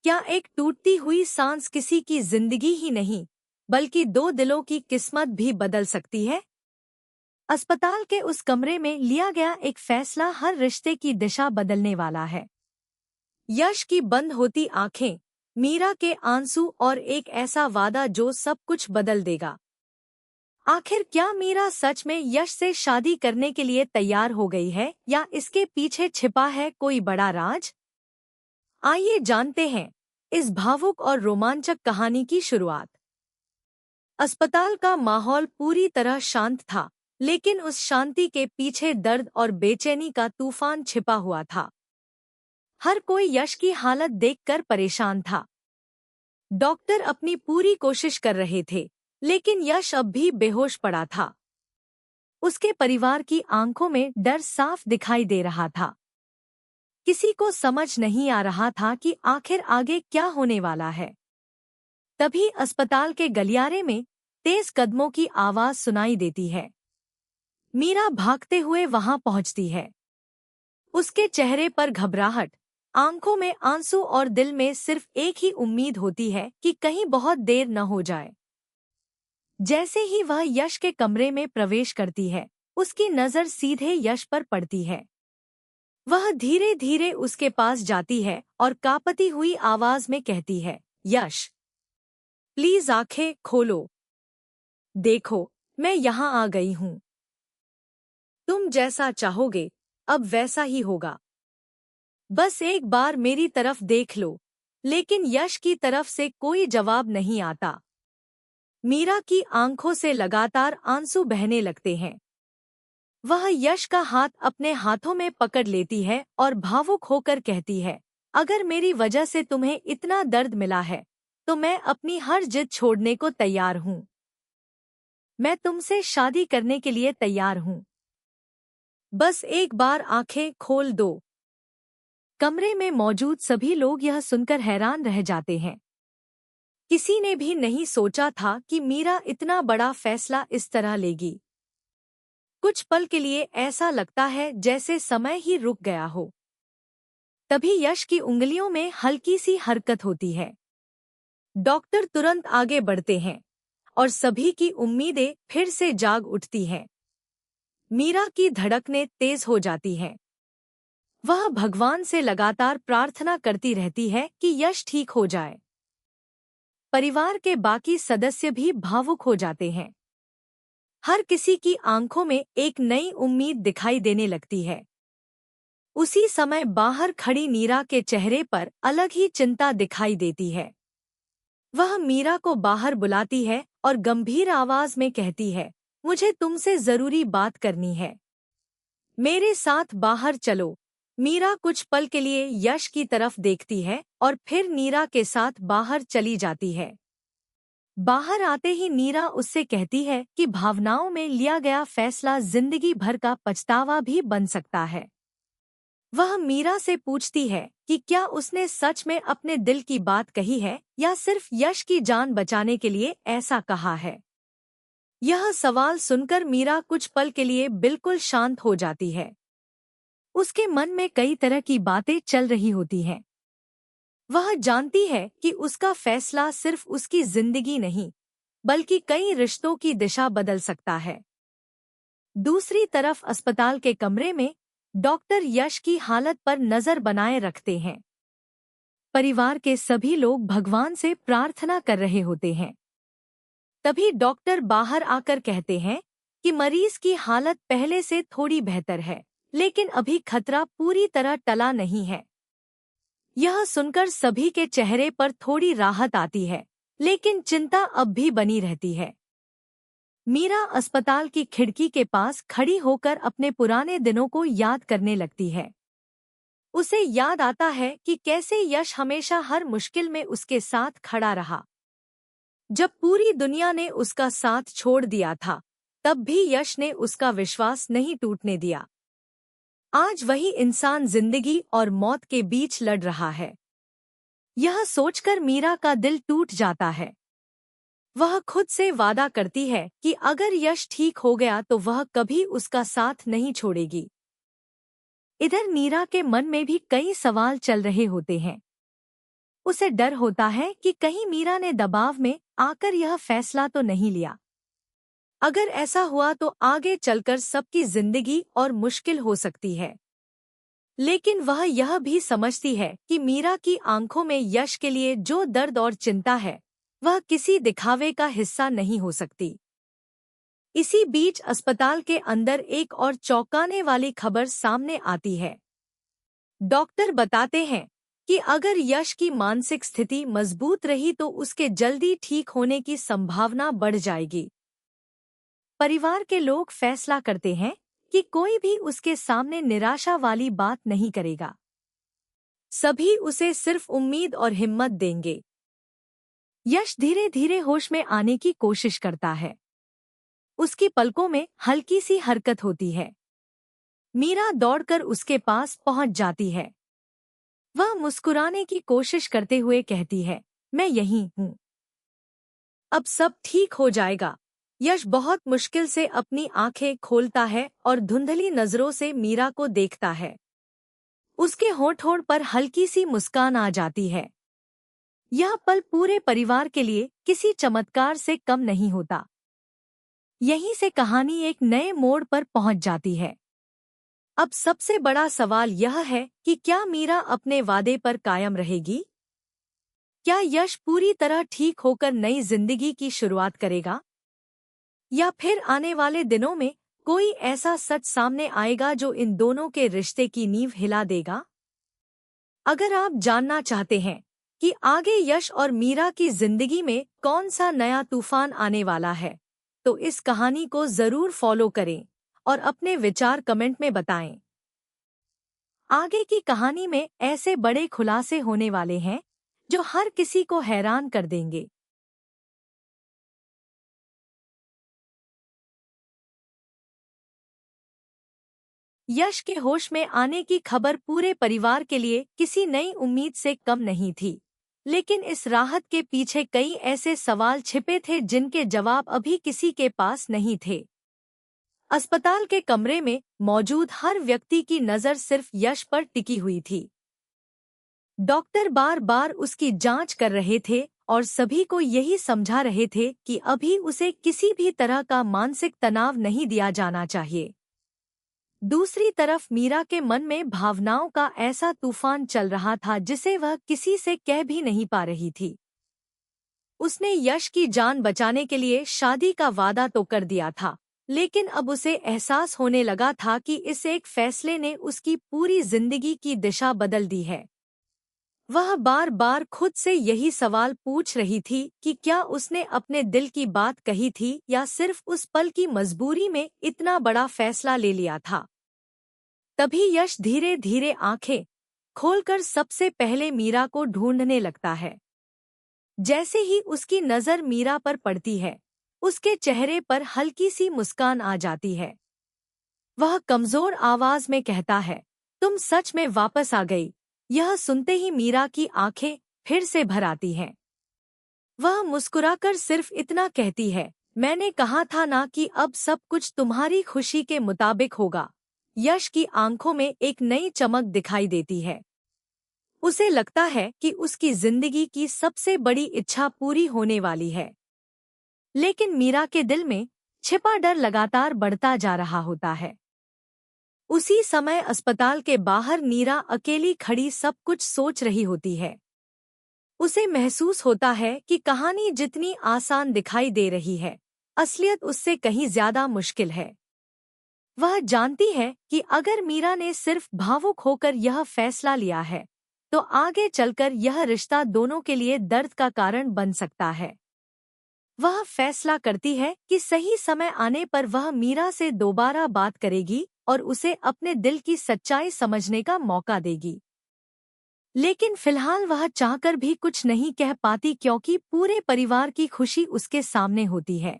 क्या एक टूटती हुई सांस किसी की जिंदगी ही नहीं, बल्कि दो दिलों की किस्मत भी बदल सकती है? अस्पताल के उस कमरे में लिया गया एक फैसला हर रिश्ते की दिशा बदलने वाला है। यश की बंद होती आंखें, मीरा के आंसू और एक ऐसा वादा जो सब कुछ बदल देगा। आखिर क्या मीरा सच में यश से शादी करने के लिए तैयार हो गई है या इसके पीछे छिपा है कोई बड़ा राज? आइए जानते हैं इस भावुक और रोमांचक कहानी की शुरुआत। अस्पताल का माहौल पूरी तरह शांत था, लेकिन उस शांति के पीछे दर्द और बेचैनी का तूफान छिपा हुआ था। हर कोई यश की हालत देखकर परेशान था। डॉक्टर अपनी पूरी कोशिश कर रहे थे, लेकिन यश अब भी बेहोश पड़ा था। उसके परिवार की आंखों में डर साफ दिखाई दे रहा था। किसी को समझ नहीं आ रहा था कि आखिर आगे क्या होने वाला है। तभी अस्पताल के गलियारे में तेज कदमों की आवाज सुनाई देती है। मीरा भागते हुए वहां पहुंचती है। उसके चेहरे पर घबराहट, आंखों में आंसू और दिल में सिर्फ एक ही उम्मीद होती है कि कहीं बहुत देर न हो जाए। जैसे ही वह यश के कमरे में प्रवेश करती है, उसकी नजर सीधे यश पर पड़ती है। वह धीरे धीरे उसके पास जाती है और कांपती हुई आवाज में कहती है, यश, प्लीज आंखें खोलो। देखो, मैं यहाँ आ गई हूँ। तुम जैसा चाहोगे, अब वैसा ही होगा। बस एक बार मेरी तरफ देख लो। लेकिन यश की तरफ से कोई जवाब नहीं आता। मीरा की आंखों से लगातार आंसू बहने लगते हैं। वह यश का हाथ अपने हाथों में पकड़ लेती है और भावुक होकर कहती है, अगर मेरी वजह से तुम्हें इतना दर्द मिला है, तो मैं अपनी हर जिद छोड़ने को तैयार हूँ। मैं तुमसे शादी करने के लिए तैयार हूँ। बस एक बार आंखें खोल दो। कमरे में मौजूद सभी लोग यह सुनकर हैरान रह जाते हैं। किसी ने भी नहीं सोचा था कि मीरा इतना बड़ा फैसला इस तरह लेगी। कुछ पल के लिए ऐसा लगता है जैसे समय ही रुक गया हो। तभी यश की उंगलियों में हल्की सी हरकत होती है। डॉक्टर तुरंत आगे बढ़ते हैं और सभी की उम्मीदें फिर से जाग उठती हैं। मीरा की धड़कनें तेज हो जाती हैं। वह भगवान से लगातार प्रार्थना करती रहती है कि यश ठीक हो जाए। परिवार के बाकी सदस्य भी भावुक हो जाते हैं। हर किसी की आंखों में एक नई उम्मीद दिखाई देने लगती है। उसी समय बाहर खड़ी मीरा के चेहरे पर अलग ही चिंता दिखाई देती है। वह मीरा को बाहर बुलाती है और गंभीर आवाज में कहती है, मुझे तुमसे जरूरी बात करनी है। मेरे साथ बाहर चलो। मीरा कुछ पल के लिए यश की तरफ देखती है और फिर मीरा के साथ बाहर चली जाती है। बाहर आते ही मीरा उससे कहती है कि भावनाओं में लिया गया फैसला जिंदगी भर का पछतावा भी बन सकता है। वह मीरा से पूछती है कि क्या उसने सच में अपने दिल की बात कही है या सिर्फ यश की जान बचाने के लिए ऐसा कहा है। यह सवाल सुनकर मीरा कुछ पल के लिए बिल्कुल शांत हो जाती है। उसके मन में कई तरह की बातें चल रही होती हैं। वह जानती है कि उसका फैसला सिर्फ उसकी जिंदगी नहीं, बल्कि कई रिश्तों की दिशा बदल सकता है। दूसरी तरफ अस्पताल के कमरे में डॉक्टर यश की हालत पर नजर बनाए रखते हैं। परिवार के सभी लोग भगवान से प्रार्थना कर रहे होते हैं। तभी डॉक्टर बाहर आकर कहते हैं कि मरीज की हालत पहले से थोड़ी बेहतर है, लेकिन अभी खतरा पूरी तरह टला नहीं है। यह सुनकर सभी के चेहरे पर थोड़ी राहत आती है, लेकिन चिंता अब भी बनी रहती है। मीरा अस्पताल की खिड़की के पास खड़ी होकर अपने पुराने दिनों को याद करने लगती है। उसे याद आता है कि कैसे यश हमेशा हर मुश्किल में उसके साथ खड़ा रहा। जब पूरी दुनिया ने उसका साथ छोड़ दिया था, तब भी यश ने उसका विश्वास नहीं टूटने दिया। आज वही इंसान जिंदगी और मौत के बीच लड़ रहा है। यह सोचकर मीरा का दिल टूट जाता है। वह खुद से वादा करती है कि अगर यश ठीक हो गया तो वह कभी उसका साथ नहीं छोड़ेगी। इधर मीरा के मन में भी कई सवाल चल रहे होते हैं। उसे डर होता है कि कहीं मीरा ने दबाव में आकर यह फैसला तो नहीं लिया। अगर ऐसा हुआ तो आगे चलकर सबकी जिंदगी और मुश्किल हो सकती है। लेकिन वह यह भी समझती है कि मीरा की आंखों में यश के लिए जो दर्द और चिंता है वह किसी दिखावे का हिस्सा नहीं हो सकती। इसी बीच अस्पताल के अंदर एक और चौंकाने वाली खबर सामने आती है। डॉक्टर बताते हैं कि अगर यश की मानसिक स्थिति मजबूत रही तो उसके जल्दी ठीक होने की संभावना बढ़ जाएगी। परिवार के लोग फैसला करते हैं कि कोई भी उसके सामने निराशा वाली बात नहीं करेगा। सभी उसे सिर्फ उम्मीद और हिम्मत देंगे। यश धीरे धीरे होश में आने की कोशिश करता है। उसकी पलकों में हल्की सी हरकत होती है। मीरा दौड़कर उसके पास पहुंच जाती है। वह मुस्कुराने की कोशिश करते हुए कहती है, मैं यहीं हूँ। अब सब ठीक हो जाएगा। यश बहुत मुश्किल से अपनी आंखें खोलता है और धुंधली नजरों से मीरा को देखता है। उसके होंठ पर हल्की सी मुस्कान आ जाती है। यह पल पूरे परिवार के लिए किसी चमत्कार से कम नहीं होता। यहीं से कहानी एक नए मोड़ पर पहुंच जाती है। अब सबसे बड़ा सवाल यह है कि क्या मीरा अपने वादे पर कायम रहेगी? क्या यश पूरी तरह ठीक होकर नई जिंदगी की शुरुआत करेगा? या फिर आने वाले दिनों में कोई ऐसा सच सामने आएगा जो इन दोनों के रिश्ते की नींव हिला देगा? अगर आप जानना चाहते हैं कि आगे यश और मीरा की जिंदगी में कौन सा नया तूफान आने वाला है, तो इस कहानी को जरूर फॉलो करें और अपने विचार कमेंट में बताएं। आगे की कहानी में ऐसे बड़े खुलासे होने वाले हैं जो हर किसी को हैरान कर देंगे। यश के होश में आने की खबर पूरे परिवार के लिए किसी नई उम्मीद से कम नहीं थी, लेकिन इस राहत के पीछे कई ऐसे सवाल छिपे थे जिनके जवाब अभी किसी के पास नहीं थे। अस्पताल के कमरे में मौजूद हर व्यक्ति की नज़र सिर्फ यश पर टिकी हुई थी। डॉक्टर बार बार उसकी जांच कर रहे थे और सभी को यही समझा रहे थे कि अभी उसे किसी भी तरह का मानसिक तनाव नहीं दिया जाना चाहिए। दूसरी तरफ मीरा के मन में भावनाओं का ऐसा तूफान चल रहा था जिसे वह किसी से कह भी नहीं पा रही थी। उसने यश की जान बचाने के लिए शादी का वादा तो कर दिया था, लेकिन अब उसे एहसास होने लगा था कि इस एक फैसले ने उसकी पूरी जिंदगी की दिशा बदल दी है। वह बार बार खुद से यही सवाल पूछ रही थी कि क्या उसने अपने दिल की बात कही थी या सिर्फ उस पल की मजबूरी में इतना बड़ा फैसला ले लिया था। तभी यश धीरे धीरे आंखें खोलकर सबसे पहले मीरा को ढूंढने लगता है। जैसे ही उसकी नज़र मीरा पर पड़ती है, उसके चेहरे पर हल्की सी मुस्कान आ जाती है। वह कमजोर आवाज में कहता है, तुम सच में वापस आ गई। यह सुनते ही मीरा की आंखें फिर से भर आती हैं। वह मुस्कुराकर सिर्फ इतना कहती है, मैंने कहा था ना कि अब सब कुछ तुम्हारी खुशी के मुताबिक होगा। यश की आंखों में एक नई चमक दिखाई देती है। उसे लगता है कि उसकी जिंदगी की सबसे बड़ी इच्छा पूरी होने वाली है। लेकिन मीरा के दिल में छिपा डर लगातार बढ़ता जा रहा होता है। उसी समय अस्पताल के बाहर नीरा अकेली खड़ी सब कुछ सोच रही होती है। उसे महसूस होता है कि कहानी जितनी आसान दिखाई दे रही है, असलियत उससे कहीं ज्यादा मुश्किल है। वह जानती है कि अगर मीरा ने सिर्फ भावुक होकर यह फैसला लिया है, तो आगे चलकर यह रिश्ता दोनों के लिए दर्द का कारण बन सकता है। वह फैसला करती है कि सही समय आने पर वह मीरा से दोबारा बात करेगी और उसे अपने दिल की सच्चाई समझने का मौका देगी। लेकिन फिलहाल वह चाहकर भी कुछ नहीं कह पाती क्योंकि पूरे परिवार की खुशी उसके सामने होती है।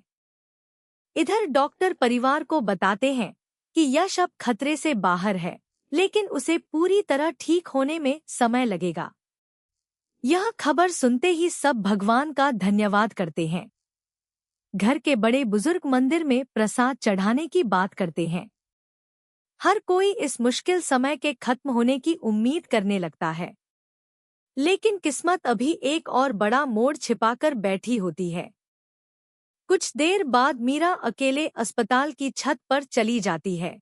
इधर डॉक्टर परिवार को बताते हैं कि यश अब खतरे से बाहर है, लेकिन उसे पूरी तरह ठीक होने में समय लगेगा। यह खबर सुनते ही सब भगवान का धन्यवाद करते हैं। घर के बड़े बुजुर्ग मंदिर में प्रसाद चढ़ाने की बात करते हैं। हर कोई इस मुश्किल समय के खत्म होने की उम्मीद करने लगता है। लेकिन किस्मत अभी एक और बड़ा मोड़ छिपाकर बैठी होती है। कुछ देर बाद मीरा अकेले अस्पताल की छत पर चली जाती है।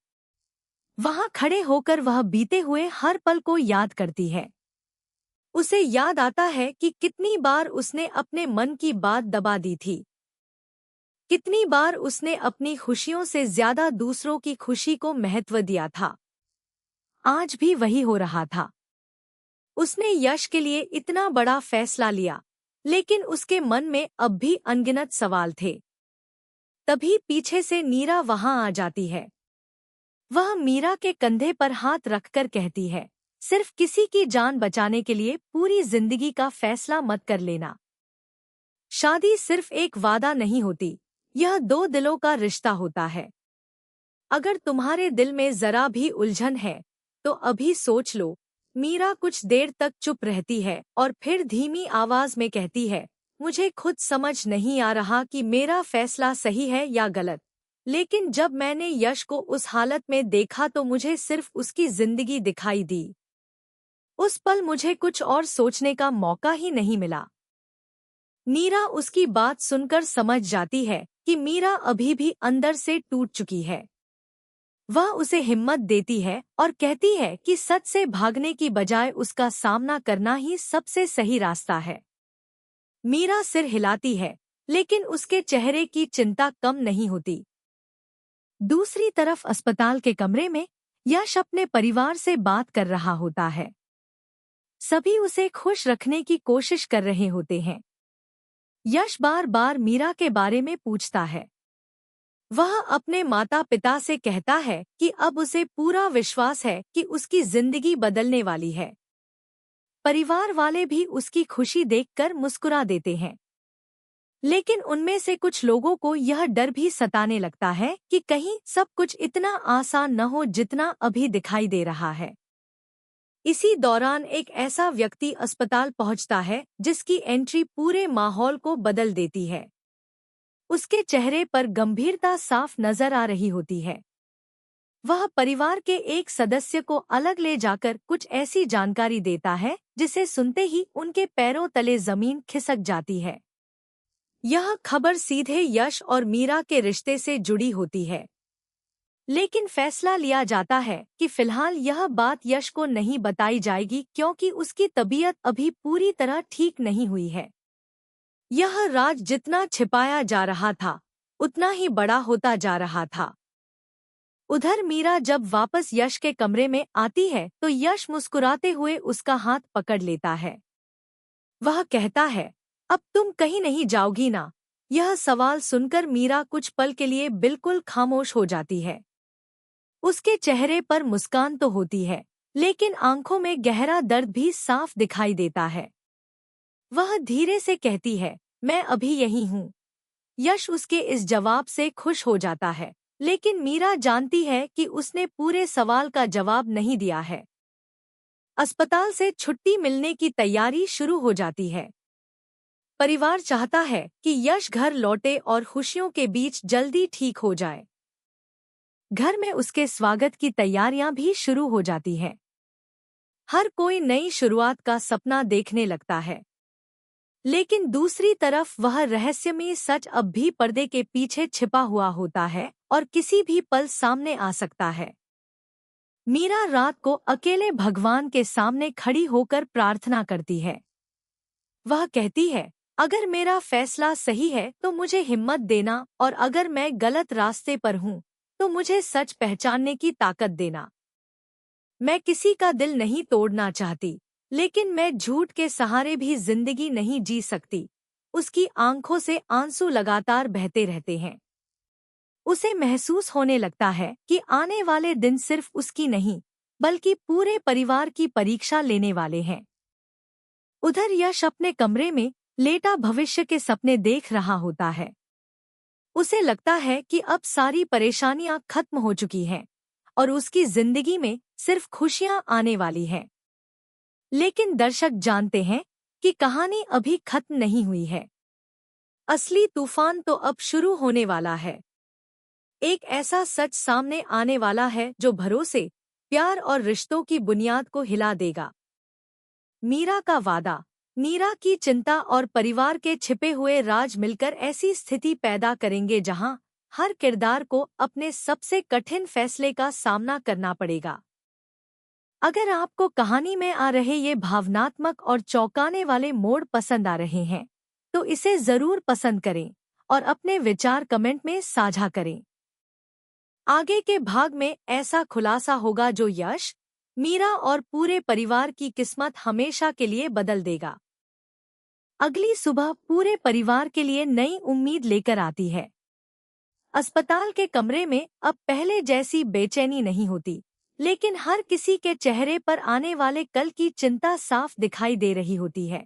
वहां खड़े होकर वह बीते हुए हर पल को याद करती है। उसे याद आता है कि कितनी बार उसने अपने मन की बात दबा दी थी, कितनी बार उसने अपनी खुशियों से ज्यादा दूसरों की खुशी को महत्व दिया था। आज भी वही हो रहा था। उसने यश के लिए इतना बड़ा फैसला लिया, लेकिन उसके मन में अब भी अनगिनत सवाल थे। तभी पीछे से नीरा वहां आ जाती है। वह मीरा के कंधे पर हाथ रखकर कहती है, सिर्फ किसी की जान बचाने के लिए पूरी जिंदगी का फैसला मत कर लेना। शादी सिर्फ एक वादा नहीं होती, यह दो दिलों का रिश्ता होता है। अगर तुम्हारे दिल में जरा भी उलझन है तो अभी सोच लो। मीरा कुछ देर तक चुप रहती है और फिर धीमी आवाज में कहती है, मुझे खुद समझ नहीं आ रहा कि मेरा फैसला सही है या गलत, लेकिन जब मैंने यश को उस हालत में देखा तो मुझे सिर्फ उसकी जिंदगी दिखाई दी। उस पल मुझे कुछ और सोचने का मौका ही नहीं मिला। नीरा उसकी बात सुनकर समझ जाती है कि मीरा अभी भी अंदर से टूट चुकी है। वह उसे हिम्मत देती है और कहती है कि सच से भागने की बजाय उसका सामना करना ही सबसे सही रास्ता है। मीरा सिर हिलाती है, लेकिन उसके चेहरे की चिंता कम नहीं होती। दूसरी तरफ अस्पताल के कमरे में यश अपने परिवार से बात कर रहा होता है। सभी उसे खुश रखने की कोशिश कर रहे होते हैं। यश बार बार मीरा के बारे में पूछता है। वह अपने माता पिता से कहता है कि अब उसे पूरा विश्वास है कि उसकी जिंदगी बदलने वाली है। परिवार वाले भी उसकी खुशी देखकर मुस्कुरा देते हैं, लेकिन उनमें से कुछ लोगों को यह डर भी सताने लगता है कि कहीं सब कुछ इतना आसान न हो जितना अभी दिखाई दे रहा है। इसी दौरान एक ऐसा व्यक्ति अस्पताल पहुंचता है जिसकी एंट्री पूरे माहौल को बदल देती है। उसके चेहरे पर गंभीरता साफ नजर आ रही होती है। वह परिवार के एक सदस्य को अलग ले जाकर कुछ ऐसी जानकारी देता है जिसे सुनते ही उनके पैरों तले जमीन खिसक जाती है। यह खबर सीधे यश और मीरा के रिश्ते से जुड़ी होती है, लेकिन फैसला लिया जाता है कि फिलहाल यह बात यश को नहीं बताई जाएगी क्योंकि उसकी तबीयत अभी पूरी तरह ठीक नहीं हुई है। यह राज जितना छिपाया जा रहा था उतना ही बड़ा होता जा रहा था। उधर मीरा जब वापस यश के कमरे में आती है तो यश मुस्कुराते हुए उसका हाथ पकड़ लेता है। वह कहता है, अब तुम कहीं नहीं जाओगी ना? यह सवाल सुनकर मीरा कुछ पल के लिए बिल्कुल खामोश हो जाती है। उसके चेहरे पर मुस्कान तो होती है, लेकिन आंखों में गहरा दर्द भी साफ दिखाई देता है। वह धीरे से कहती है, मैं अभी यही हूँ। यश उसके इस जवाब से खुश हो जाता है, लेकिन मीरा जानती है कि उसने पूरे सवाल का जवाब नहीं दिया है। अस्पताल से छुट्टी मिलने की तैयारी शुरू हो जाती है। परिवार चाहता है कि यश घर लौटे और खुशियों के बीच जल्दी ठीक हो जाए। घर में उसके स्वागत की तैयारियां भी शुरू हो जाती हैं। हर कोई नई शुरुआत का सपना देखने लगता है, लेकिन दूसरी तरफ वह रहस्यमयी सच अब भी पर्दे के पीछे छिपा हुआ होता है और किसी भी पल सामने आ सकता है। मीरा रात को अकेले भगवान के सामने खड़ी होकर प्रार्थना करती है। वह कहती है, अगर मेरा फैसला सही है तो मुझे हिम्मत देना, और अगर मैं गलत रास्ते पर हूँ तो मुझे सच पहचानने की ताकत देना। मैं किसी का दिल नहीं तोड़ना चाहती, लेकिन मैं झूठ के सहारे भी जिंदगी नहीं जी सकती। उसकी आंखों से आंसू लगातार बहते रहते हैं। उसे महसूस होने लगता है कि आने वाले दिन सिर्फ उसकी नहीं, बल्कि पूरे परिवार की परीक्षा लेने वाले हैं। उधर यश अपने कमरे में लेटा भविष्य के सपने देख रहा होता है। उसे लगता है कि अब सारी परेशानियां खत्म हो चुकी हैं और उसकी जिंदगी में सिर्फ खुशियां आने वाली हैं। लेकिन दर्शक जानते हैं कि कहानी अभी खत्म नहीं हुई है। असली तूफान तो अब शुरू होने वाला है। एक ऐसा सच सामने आने वाला है जो भरोसे, प्यार और रिश्तों की बुनियाद को हिला देगा। मीरा का वादा, मीरा की चिंता और परिवार के छिपे हुए राज मिलकर ऐसी स्थिति पैदा करेंगे जहां हर किरदार को अपने सबसे कठिन फैसले का सामना करना पड़ेगा। अगर आपको कहानी में आ रहे ये भावनात्मक और चौंकाने वाले मोड़ पसंद आ रहे हैं, तो इसे जरूर पसंद करें और अपने विचार कमेंट में साझा करें। आगे के भाग में ऐसा खुलासा होगा जो यश, मीरा और पूरे परिवार की किस्मत हमेशा के लिए बदल देगा। अगली सुबह पूरे परिवार के लिए नई उम्मीद लेकर आती है। अस्पताल के कमरे में अब पहले जैसी बेचैनी नहीं होती, लेकिन हर किसी के चेहरे पर आने वाले कल की चिंता साफ दिखाई दे रही होती है।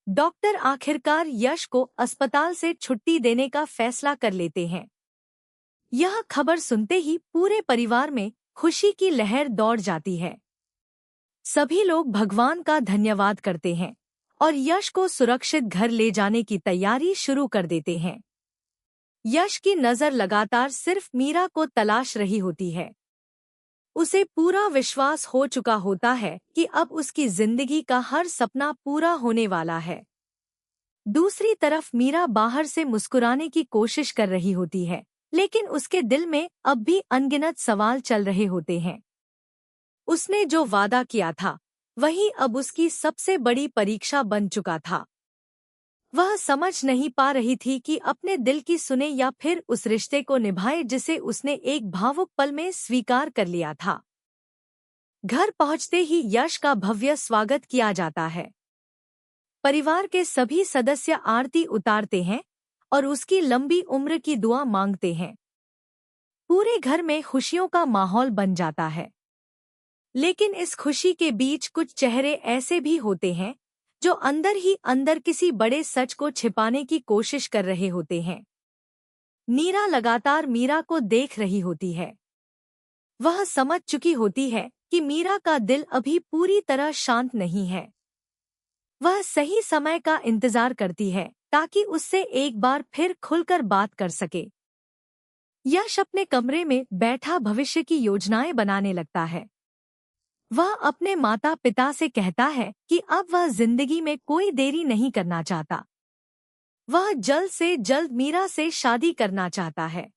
डॉक्टर आखिरकार यश को अस्पताल से छुट्टी देने का फैसला कर लेते हैं। यह खबर सुनते ही पूरे परिवार में खुशी की लहर दौड़ जाती है। सभी लोग भगवान का धन्यवाद करते हैं और यश को सुरक्षित घर ले जाने की तैयारी शुरू कर देते हैं। यश की नज़र लगातार सिर्फ मीरा को तलाश रही होती है। उसे पूरा विश्वास हो चुका होता है कि अब उसकी जिंदगी का हर सपना पूरा होने वाला है। दूसरी तरफ मीरा बाहर से मुस्कुराने की कोशिश कर रही होती है, लेकिन उसके दिल में अब भी अनगिनत सवाल चल रहे होते हैं। उसने जो वादा किया था, वही अब उसकी सबसे बड़ी परीक्षा बन चुका था। वह समझ नहीं पा रही थी कि अपने दिल की सुने या फिर उस रिश्ते को निभाए जिसे उसने एक भावुक पल में स्वीकार कर लिया था। घर पहुंचते ही यश का भव्य स्वागत किया जाता है। परिवार के सभी सदस्य आरती उतारते हैं और उसकी लंबी उम्र की दुआ मांगते हैं। पूरे घर में खुशियों का माहौल बन जाता है। लेकिन इस खुशी के बीच कुछ चेहरे ऐसे भी होते हैं जो अंदर ही अंदर किसी बड़े सच को छिपाने की कोशिश कर रहे होते हैं। नीरा लगातार मीरा को देख रही होती है। वह समझ चुकी होती है कि मीरा का दिल अभी पूरी तरह शांत नहीं है। वह सही समय का इंतजार करती है ताकि उससे एक बार फिर खुलकर बात कर सके। यश अपने कमरे में बैठा भविष्य की योजनाएं बनाने लगता है। वह अपने माता पिता से कहता है कि अब वह जिंदगी में कोई देरी नहीं करना चाहता। वह जल्द से जल्द मीरा से शादी करना चाहता है।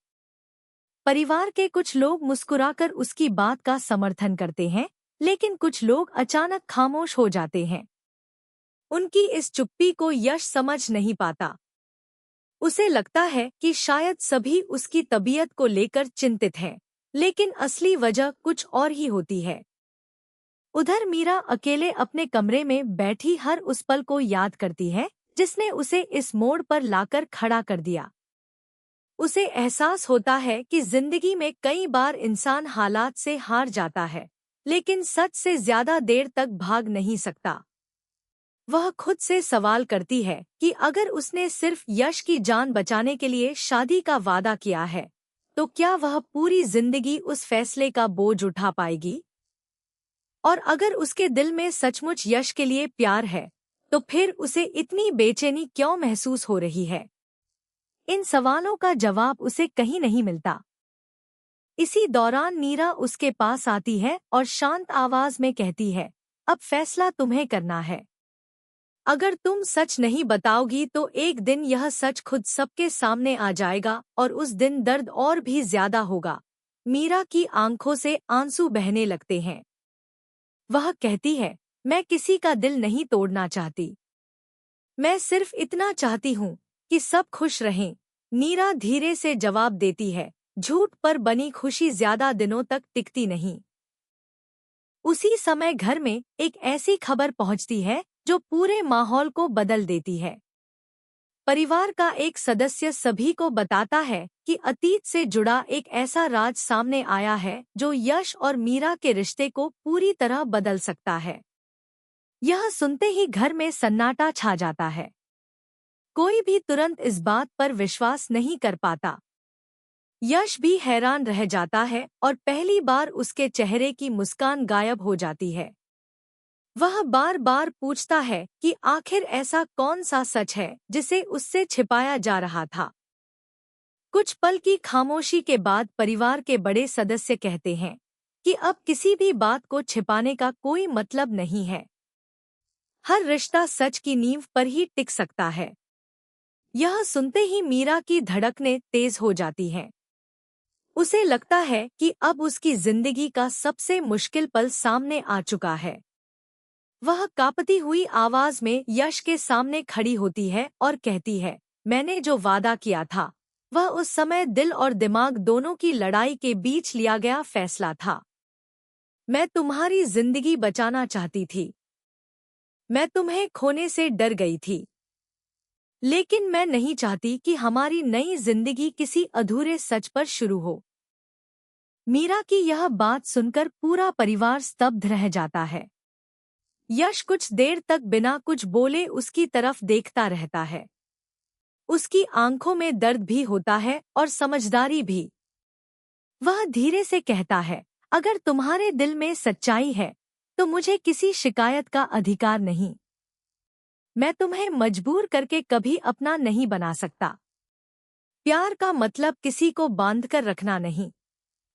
परिवार के कुछ लोग मुस्कुराकर उसकी बात का समर्थन करते हैं, लेकिन कुछ लोग अचानक खामोश हो जाते हैं। उनकी इस चुप्पी को यश समझ नहीं पाता। उसे लगता है कि शायद सभी उसकी तबीयत को लेकर चिंतित हैं, लेकिन असली वजह कुछ और ही होती है। उधर मीरा अकेले अपने कमरे में बैठी हर उस पल को याद करती है जिसने उसे इस मोड़ पर लाकर खड़ा कर दिया। उसे एहसास होता है कि जिंदगी में कई बार इंसान हालात से हार जाता है, लेकिन सच से ज्यादा देर तक भाग नहीं सकता। वह खुद से सवाल करती है कि अगर उसने सिर्फ यश की जान बचाने के लिए शादी का वादा किया है, तो क्या वह पूरी जिंदगी उस फैसले का बोझ उठा पाएगी? और अगर उसके दिल में सचमुच यश के लिए प्यार है, तो फिर उसे इतनी बेचैनी क्यों महसूस हो रही है? इन सवालों का जवाब उसे कहीं नहीं मिलता। इसी दौरान नीरा उसके पास आती है और शांत आवाज में कहती है, अब फैसला तुम्हें करना है। अगर तुम सच नहीं बताओगी तो एक दिन यह सच खुद सबके सामने आ जाएगा और उस दिन दर्द और भी ज्यादा होगा। मीरा की आंखों से आंसू बहने लगते हैं। वह कहती है, मैं किसी का दिल नहीं तोड़ना चाहती। मैं सिर्फ इतना चाहती हूँ कि सब खुश रहें। नीरा धीरे से जवाब देती है, झूठ पर बनी खुशी ज्यादा दिनों तक टिकती नहीं। उसी समय घर में एक ऐसी खबर पहुंचती है जो पूरे माहौल को बदल देती है। परिवार का एक सदस्य सभी को बताता है कि अतीत से जुड़ा एक ऐसा राज सामने आया है जो यश और मीरा के रिश्ते को पूरी तरह बदल सकता है। यह सुनते ही घर में सन्नाटा छा जाता है। कोई भी तुरंत इस बात पर विश्वास नहीं कर पाता। यश भी हैरान रह जाता है और पहली बार उसके चेहरे की मुस्कान गायब हो जाती है। वह बार बार पूछता है कि आखिर ऐसा कौन सा सच है जिसे उससे छिपाया जा रहा था। कुछ पल की खामोशी के बाद परिवार के बड़े सदस्य कहते हैं कि अब किसी भी बात को छिपाने का कोई मतलब नहीं है। हर रिश्ता सच की नींव पर ही टिक सकता है। यह सुनते ही मीरा की धड़कनें तेज हो जाती हैं। उसे लगता है कि अब उसकी जिंदगी का सबसे मुश्किल पल सामने आ चुका है। वह कांपती हुई आवाज में यश के सामने खड़ी होती है और कहती है, मैंने जो वादा किया था, वह उस समय दिल और दिमाग दोनों की लड़ाई के बीच लिया गया फैसला था। मैं तुम्हारी जिंदगी बचाना चाहती थी। मैं तुम्हें खोने से डर गई थी। लेकिन मैं नहीं चाहती कि हमारी नई जिंदगी किसी अधूरे सच पर शुरू हो। मीरा की यह बात सुनकर पूरा परिवार स्तब्ध रह जाता है। यश कुछ देर तक बिना कुछ बोले उसकी तरफ देखता रहता है। उसकी आंखों में दर्द भी होता है और समझदारी भी। वह धीरे से कहता है, अगर तुम्हारे दिल में सच्चाई है तो मुझे किसी शिकायत का अधिकार नहीं। मैं तुम्हें मजबूर करके कभी अपना नहीं बना सकता। प्यार का मतलब किसी को बांधकर रखना नहीं,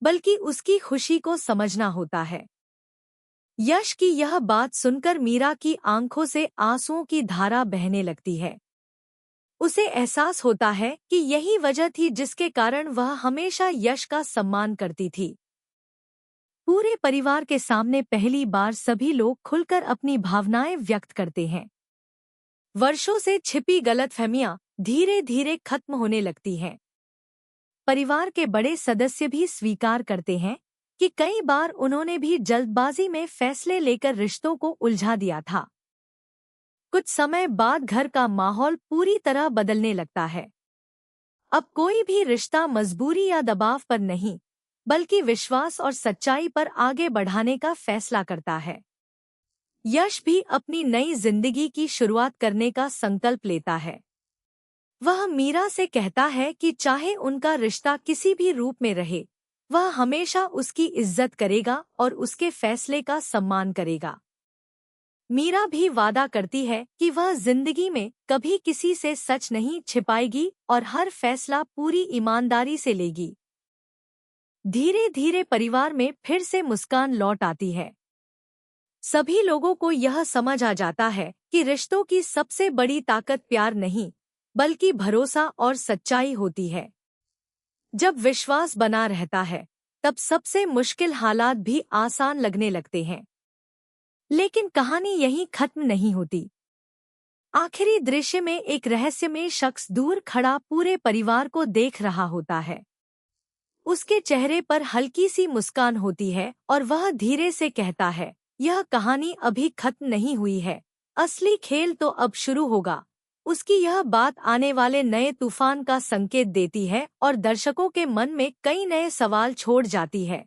बल्कि उसकी खुशी को समझना होता है। यश की यह बात सुनकर मीरा की आंखों से आंसुओं की धारा बहने लगती है। उसे एहसास होता है कि यही वजह थी जिसके कारण वह हमेशा यश का सम्मान करती थी। पूरे परिवार के सामने पहली बार सभी लोग खुलकर अपनी भावनाएं व्यक्त करते हैं। वर्षों से छिपी गलतफहमियां धीरे धीरे खत्म होने लगती हैं। परिवार के बड़े सदस्य भी स्वीकार करते हैं कि कई बार उन्होंने भी जल्दबाजी में फैसले लेकर रिश्तों को उलझा दिया था। कुछ समय बाद घर का माहौल पूरी तरह बदलने लगता है। अब कोई भी रिश्ता मजबूरी या दबाव पर नहीं, बल्कि विश्वास और सच्चाई पर आगे बढ़ाने का फैसला करता है। यश भी अपनी नई जिंदगी की शुरुआत करने का संकल्प लेता है। वह मीरा से कहता है कि चाहे उनका रिश्ता किसी भी रूप में रहे, वह हमेशा उसकी इज्जत करेगा और उसके फैसले का सम्मान करेगा। मीरा भी वादा करती है कि वह जिंदगी में कभी किसी से सच नहीं छिपाएगी और हर फैसला पूरी ईमानदारी से लेगी। धीरे धीरे परिवार में फिर से मुस्कान लौट आती है। सभी लोगों को यह समझ आ जाता है कि रिश्तों की सबसे बड़ी ताकत प्यार नहीं, बल्कि भरोसा और सच्चाई होती है। जब विश्वास बना रहता है, तब सबसे मुश्किल हालात भी आसान लगने लगते हैं। लेकिन कहानी यहीं खत्म नहीं होती। आखिरी दृश्य में एक रहस्यमय शख्स दूर खड़ा पूरे परिवार को देख रहा होता है। उसके चेहरे पर हल्की सी मुस्कान होती है और वह धीरे से कहता है, यह कहानी अभी खत्म नहीं हुई है, असली खेल तो अब शुरू होगा। उसकी यह बात आने वाले नए तूफान का संकेत देती है और दर्शकों के मन में कई नए सवाल छोड़ जाती है।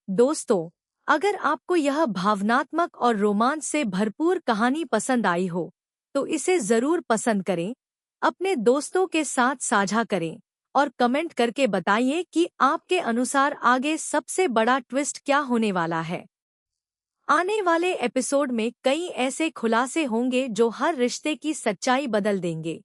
दोस्तों, अगर आपको यह भावनात्मक और रोमांच से भरपूर कहानी पसंद आई हो, तो इसे जरूर पसंद करें, अपने दोस्तों के साथ साझा करें और कमेंट करके बताइए कि आपके अनुसार आगे सबसे बड़ा ट्विस्ट क्या होने वाला है। आने वाले एपिसोड में कई ऐसे खुलासे होंगे जो हर रिश्ते की सच्चाई बदल देंगे।